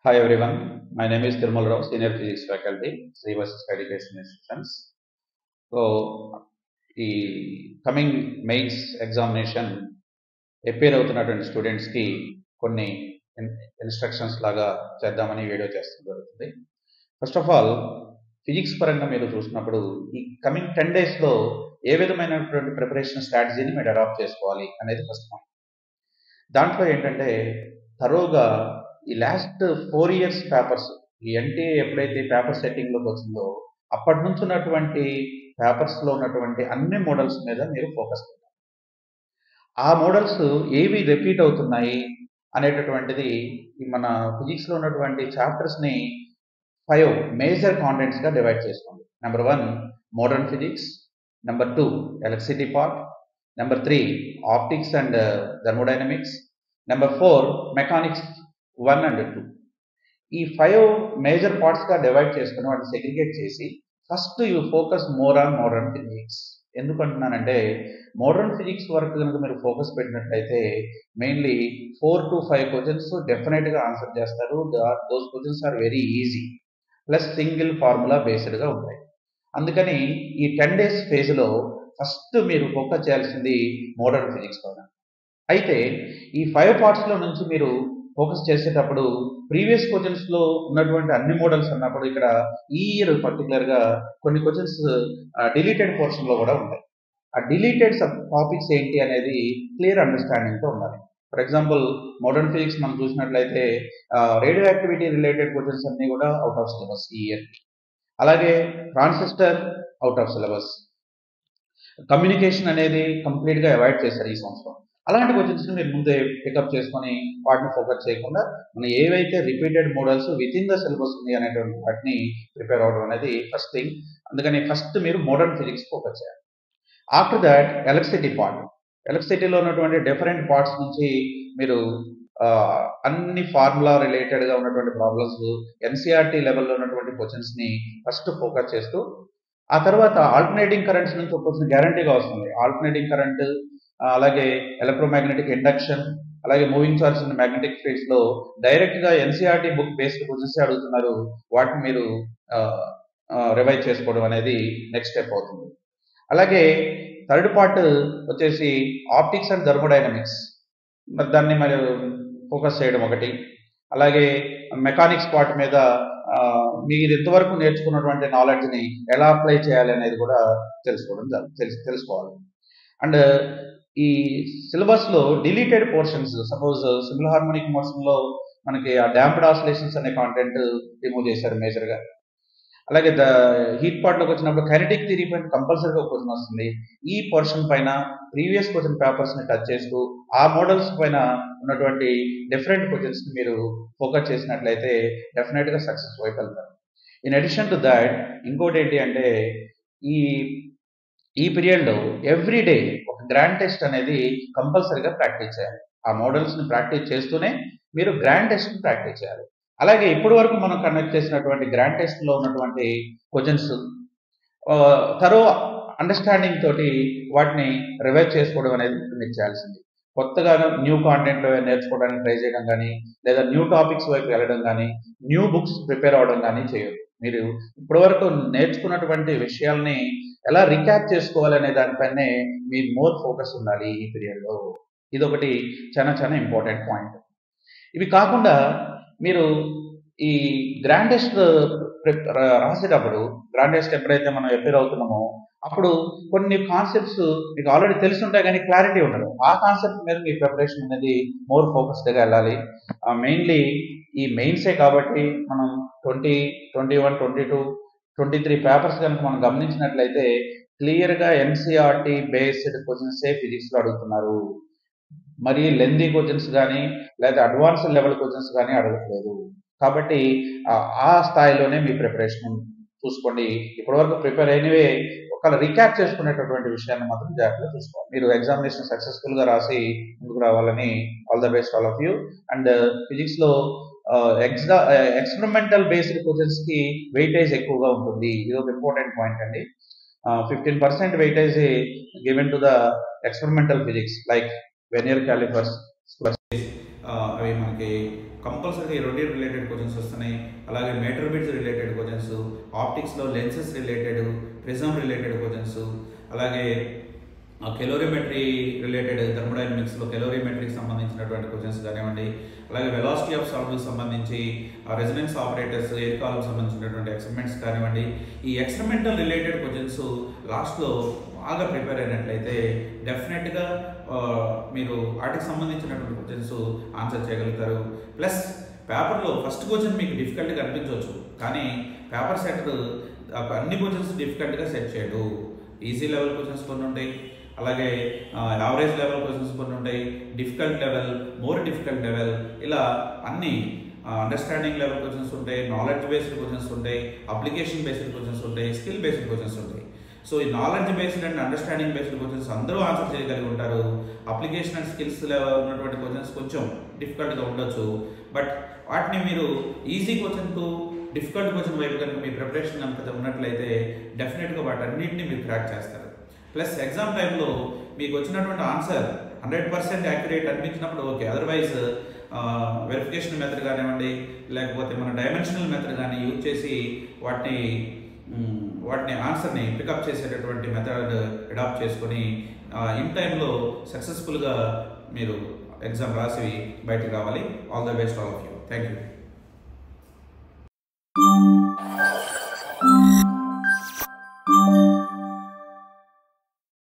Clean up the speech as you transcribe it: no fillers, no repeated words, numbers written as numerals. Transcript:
Hi everyone, my name is Tirmal Rao, Senior Physics Faculty, Srivas Education Institutions. So, ఈ coming mains examination appear అవుతున్నటువంటి స్టూడెంట్స్కి కొన్ని instructions లాగా చేద్దామని video చేస్తూ జరుగుతుంది. ఫస్ట్ ఆఫ్ ఆల్ ఫిజిక్స్ పరంగా మీరు చూసినప్పుడు ఈ కమింగ్ 10 డేస్లో ఏ విధమైనటువంటి ప్రిపరేషన్ స్ట్రాటజీని మీరు అడాప్ట్ చేసుకోవాలి అనేది ఫస్ట్ పాయింట్. దాంట్లో ఏంటంటే తరోగా ఈ లాస్ట్ 4 ఇయర్స్ పేపర్స్ ఈ ఎన్టీఏ ఎప్పుడైతే పేపర్ సెట్టింగ్లోకి వచ్చిందో అప్పటి నుంచి ఉన్నటువంటి పేపర్స్లో ఉన్నటువంటి అన్ని మోడల్స్ మీద మీరు ఫోకస్ పెట్టాలి. ఆ మోడల్స్ ఏవి రిపీట్ అవుతున్నాయి అనేటటువంటిది మన ఫిజిక్స్లో ఉన్నటువంటి చాప్టర్స్ని 5 మేజర్ కాంటెంట్స్గా డివైడ్ చేసుకోండి. Number 1 modern physics, number 2 electricity part, number 3 optics and thermodynamics, number 4 mechanics 1 and 2. ఈ 5 మేజర్ పార్ట్స్గా డివైడ్ చేసుకుని వాటిని సెగ్రిగేట్ చేసి first you focus more on modern physics. ఎందుకంటున్నానంటే మోడర్న్ ఫిజిక్స్ వరకు కనుక మీరు ఫోకస్ పెట్టినట్లయితే మెయిన్లీ 4 to 5 క్వశ్చన్స్ డెఫినెట్గా ఆన్సర్ చేస్తారు. Those questions are very easy plus single formula బేస్డ్గా ఉంటాయి. అందుకని ఈ 10 డేస్ ఫేజ్లో ఫస్ట్ మీరు ఫోకస్ చేయాల్సింది మోడర్న్ ఫిజిక్స్ పైన. అయితే ఈ 5 పార్ట్స్లో నుంచి మీరు ఫోకస్ చేసేటప్పుడు ప్రీవియస్ క్వశ్చన్స్లో ఉన్నటువంటి అన్ని మోడల్స్ అన్నప్పుడు ఇక్కడ ఈ ఇయర్ పర్టికులర్గా కొన్ని క్వశ్చన్స్ డిలీటెడ్ పోర్షన్లో కూడా ఉంటాయి. ఆ డిలీటెడ్ టాపిక్స్ ఏంటి అనేది క్లియర్ అండర్స్టాండింగ్తో ఉండాలి. ఫర్ ఎగ్జాంపుల్ మోడర్న్ ఫిజిక్స్ మనం చూసినట్లయితే రేడియో యాక్టివిటీ రిలేటెడ్ క్వశ్చన్స్ అన్నీ కూడా అవుట్ ఆఫ్ సిలబస్ ఈ ఇయర్. అలాగే transistor out of syllabus, communication అనేది కంప్లీట్గా అవాయిడ్ చేశారు ఈ సంవత్సరం. అలాంటి క్వశ్చన్స్ని మీరు ముందే పికప్ చేసుకొని వాటిని ఫోకస్ చేయకుండా మనం ఏవైతే repeated models with in the syllabus ఉంది అనేటువంటి వాటిని ప్రిపేర్ అవ్వడం అనేది ఫస్ట్ థింగ్. అందుకని ఫస్ట్ మీరు మోడర్న్ ఫిజిక్స్ ఫోకస్ చేయాలి. ఆఫ్టర్ దాట్ ఎలక్ట్రిసిటీ పార్ట్, ఎలక్ట్రిసిటీలో ఉన్నటువంటి డిఫరెంట్ పార్ట్స్ నుంచి మీరు అన్ని ఫార్ములా రిలేటెడ్గా ఉన్నటువంటి ప్రాబ్లమ్స్ ఎన్సీఆర్టీ లెవెల్లో ఉన్నటువంటి క్వశ్చన్స్ని ఫస్ట్ ఫోకస్ చేస్తూ ఆ తర్వాత ఆల్టర్నేటింగ్ కరెంట్స్ నుంచి ఒక క్వశ్చన్ గ్యారంటీగా వస్తుంది. ఆల్టర్నేటింగ్ కరెంట్, అలాగే ఎలక్ట్రోమాగ్నెటిక్ ఇండక్షన్, అలాగే మూవింగ్ చార్జ్ అండ్ మ్యాగ్నెటిక్ ఫీల్డ్స్లో డైరెక్ట్గా ఎన్సీఆర్టీ బుక్ బేస్డ్ క్వశ్చన్స్ అడుగుతున్నారు. వాటిని మీరు రివైజ్ చేసుకోవడం అనేది నెక్స్ట్ స్టెప్ అవుతుంది. అలాగే థర్డ్ పార్ట్ వచ్చేసి ఆప్టిక్స్ అండ్ థర్మోడైనమిక్స్, మరి దాన్ని మరి ఫోకస్ చేయడం ఒకటి. అలాగే మెకానిక్స్ పార్ట్ మీద మీరు ఇంతవరకు నేర్చుకున్నటువంటి నాలెడ్జ్ని ఎలా అప్లై చేయాలి అనేది కూడా తెలుసుకోవాలి. అండ్ ఈ సిలబస్లో deleted portions, suppose simple harmonic మోషన్లో మనకి ఆ డాంప్డ్ ఆసిలేషన్స్ అనే కాంటెంట్ రిమూవ్ చేశారు మేజర్గా. అలాగే హీట్ పార్ట్లోకి వచ్చినప్పుడు కైనెటిక్ థియరీ పైన కంపల్సరీగా ఒక క్వశ్చన్ వస్తుంది. ఈ పోర్షన్ పైన ప్రీవియస్ క్వశ్చన్ పేపర్స్ని టచ్ చేస్తూ ఆ మోడల్స్ పైన ఉన్నటువంటి డిఫరెంట్ క్వశ్చన్స్ని మీరు ఫోకస్ చేసినట్లయితే డెఫినెట్గా సక్సెస్ వైపు వెళ్తారు. ఇన్ అడిషన్ టు దాట్ ఇంకోటి ఏంటి అంటే ఈ పీరియడ్లో ఎవ్రీ డే ఒక గ్రాండ్ టెస్ట్ అనేది కంపల్సరీగా ప్రాక్టీస్ చేయాలి. ఆ మోడల్స్ని ప్రాక్టీస్ చేస్తూనే మీరు గ్రాండ్ టెస్ట్ని ప్రాక్టీస్ చేయాలి. అలాగే ఇప్పటి వరకు మనం కండక్ట్ చేసినటువంటి గ్రాండ్ టెస్ట్లో ఉన్నటువంటి క్వశ్చన్స్ థరో అండర్స్టాండింగ్ తోటి వాటిని రివైజ్ చేసుకోవడం అనేది మీరు చేయాల్సింది. కొత్తగా న్యూ కాంటెంట్లో నేర్చుకోవడానికి ట్రై చేయడం కానీ, లేదా న్యూ టాపిక్స్ వైపు వెళ్ళడం కానీ, న్యూ బుక్స్ ప్రిపేర్ అవ్వడం కానీ చేయొద్దు. మీరు ఇప్పటివరకు నేర్చుకున్నటువంటి విషయాల్ని ఎలా రిక్యాప్ చేసుకోవాలి అనే దానిపైనే మీరు మోర్ ఫోకస్ ఉండాలి ఈ పీరియడ్లో. ఇదొకటి చాలా చాలా ఇంపార్టెంట్ పాయింట్. ఇవి కాకుండా మీరు ఈ గ్రాండ్ టెస్ట్ రాసేటప్పుడు, గ్రాండ్ టెస్ట్ ఎప్పుడైతే మనం అపేర్ అవుతున్నామో అప్పుడు కొన్ని కాన్సెప్ట్స్ మీకు ఆల్రెడీ తెలిసి ఉంటాయి కానీ క్లారిటీ ఉండదు. ఆ కాన్సెప్ట్ మీద మీ ప్రిపరేషన్ అనేది మోర్ ఫోకస్డ్గా వెళ్ళాలి. మెయిన్లీ ఈ మెయిన్సే కాబట్టి మనం 20, 21, 22, 23 పేపర్స్ కనుక మనం గమనించినట్లయితే క్లియర్గా ఎన్సీఆర్టీ బేస్డ్ క్వశ్చన్సే ఫిజిక్స్లో అడుగుతున్నారు. మరి లెందీ క్వశ్చన్స్ కానీ లేదా అడ్వాన్స్డ్ లెవెల్ క్వశ్చన్స్ కానీ అడగట్లేదు. కాబట్టి ఆ స్థాయిలోనే మీ ప్రిపరేషన్ చూసుకోండి. ఇప్పటివరకు ప్రిపేర్ అయినవే ఒకవేళ రీక్యాప్ చేసుకునేటటువంటి విషయాన్ని మాత్రం జాగ్రత్తగా చూసుకోవాలి. మీరు ఎగ్జామినేషన్ సక్సెస్ఫుల్గా రాసి ముందుకు రావాలని all the best all of you. And ఫిజిక్స్లో ఎక్స్పెరిమెంటల్ బేస్డ్ క్వశ్చన్స్కి వెయిటేజ్ ఎక్కువగా ఉంటుంది. ఇది ఒక ఇంపార్టెంట్ పాయింట్ అండి. 15% weightage given to the experimental physics like Vernier calipers, అవి మనకి కంపల్సరీ రొటీన్ రిలేటెడ్ క్వశ్చన్స్ వస్తున్నాయి. అలాగే మీటర్ బిట్స్ రిలేటెడ్ క్వశ్చన్స్, ఆప్టిక్స్లో lenses related, prism related questions, అలాగే కెలోరీమెట్రీ రిలేటెడ్ థర్మోడైనమిక్స్లో కెలోరీమెట్రీకి సంబంధించినటువంటి క్వశ్చన్స్ కానివ్వండి, అలాగే వెలాసిటీ ఆఫ్ సౌండ్కి సంబంధించి రెజొనెన్స్ ఆపరేటర్స్, ఎయిర్ కాల్కి సంబంధించినటువంటి ఎక్స్పెరిమెంట్స్ కానివ్వండి. ఈ ఎక్స్పెరిమెంటల్ రిలేటెడ్ క్వశ్చన్స్ లాస్ట్లో బాగా ప్రిపేర్ అయినట్లయితే డెఫినెట్గా మీరు వాటికి సంబంధించినటువంటి క్వశ్చన్స్ ఆన్సర్ చేయగలుగుతారు. ప్లస్ పేపర్లో ఫస్ట్ క్వశ్చన్ మీకు డిఫికల్ట్గా అనిపించవచ్చు, కానీ పేపర్ సెట్ అన్ని క్వశ్చన్స్ డిఫికల్ట్గా సెట్ చేయడు. ఈజీ లెవెల్ క్వశ్చన్స్ కొన్ని ఉంటాయి, అలాగే యావరేజ్ లెవెల్ క్వశ్చన్స్ కొన్ని ఉంటాయి, difficult level, more difficult level, ఇలా అన్ని అండర్స్టాండింగ్ లెవెల్ క్వశ్చన్స్ ఉంటాయి, నాలెడ్జ్ బేస్డ్ క్వశ్చన్స్ ఉంటాయి, అప్లికేషన్ బేస్డ్ క్వశ్చన్స్ ఉంటాయి, స్కిల్ బేస్డ్ క్వశ్చన్స్ ఉంటాయి. సో ఈ knowledge based and understanding based questions అందరూ ఆన్సర్ చేయగలిగి ఉంటారు. అప్లికేషన్ అండ్ స్కిల్స్ లెవెల్ ఉన్నటువంటి క్వశ్చన్స్ కొంచెం డిఫికల్ట్గా ఉండొచ్చు. బట్ వాటిని మీరు easy question to difficult question వైపు కనుక మీ ప్రిపరేషన్ కనుక ఉన్నట్లయితే డెఫినెట్గా వాటన్నింటినీ మీరు క్రాక్ చేస్తారు. ప్లస్ ఎగ్జామ్ టైంలో మీకు వచ్చినటువంటి ఆన్సర్ 100% యాక్యురేట్ అనిపించినప్పుడు ఓకే, అదర్వైజ్ వెరిఫికేషన్ మెథడ్ కానివ్వండి, లేకపోతే మన డైమెన్షనల్ మెథడ్ కానీ యూజ్ చేసి వాటిని ఆన్సర్ని పికప్ చేసేటటువంటి మెథడ్ అడాప్ట్ చేసుకొని ఇన్ టైంలో సక్సెస్ఫుల్గా మీరు ఎగ్జామ్ రాసి బయటకు రావాలి. All the best all of you. Thank you.